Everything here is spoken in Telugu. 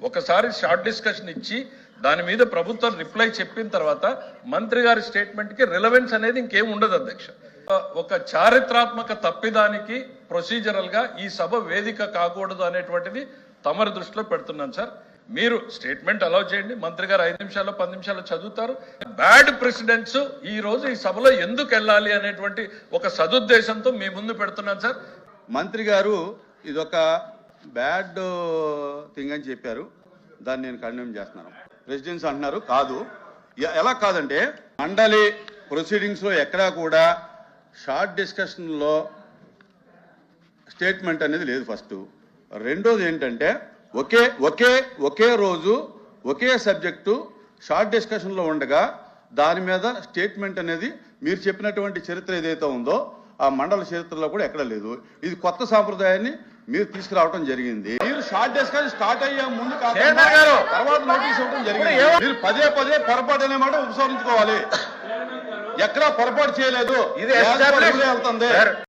ఒకసారి షార్ట్ డిస్కషన్ ఇచ్చి దాని మీద ప్రభుత్వం రిప్లై చెప్పిన తర్వాత మంత్రి గారి స్టేట్మెంట్ కి రిలవెన్స్ అనేది ఇంకేం ఉండదు అధ్యక్ష. ఒక చారిత్రాత్మక తప్పిదానికి ప్రొసీజరల్ గా ఈ సభ వేదిక కాకూడదు అనేటువంటిది తమరి దృష్టిలో పెడుతున్నాను సార్. మీరు స్టేట్మెంట్ అలౌ చేయండి, మంత్రి గారు 5 నిమిషాలు 10 నిమిషాలు చదువుతారు. బ్యాడ్ ప్రెసిడెంట్స్ ఈ రోజు ఈ సభలో ఎందుకు వెళ్ళాలి అనేటువంటి ఒక సదుద్దేశంతో మీ ముందు పెడుతున్నాను సార్. మంత్రి గారు ఇదొక బ్యాడ్ థింగ్ అని చెప్పారు, దాన్ని నేను కండెమ్ చేస్తున్నాను. ప్రెసిడెంట్స్ అంటున్నారు, కాదు. ఎలా కాదంటే మండలి ప్రొసీడింగ్స్ లో ఎక్కడా కూడా షార్ట్ డిస్కషన్ లో స్టేట్మెంట్ అనేది లేదు. ఫస్ట్. రెండోది ఏంటంటే ఒకే రోజు ఒకే సబ్జెక్టు షార్ట్ డిస్కషన్ లో ఉండగా దాని మీద స్టేట్మెంట్ అనేది మీరు చెప్పినటువంటి చరిత్ర ఏదైతే ఉందో ఆ మండల చరిత్రలో కూడా ఎక్కడ లేదు. ఇది కొత్త సాంప్రదాయాన్ని మీరు తీసుకురావడం జరిగింది. మీరు షార్ట్ డిస్కషన్ స్టార్ట్ అయ్యే ముందు తర్వాత నోటీస్ ఇవ్వడం జరిగింది. మీరు పదే పొరపాటు అనే మాట ఉపసంహరించుకోవాలి. ఎక్కడా పొరపాటు చేయలేదు, ఇది వెళ్తుంది.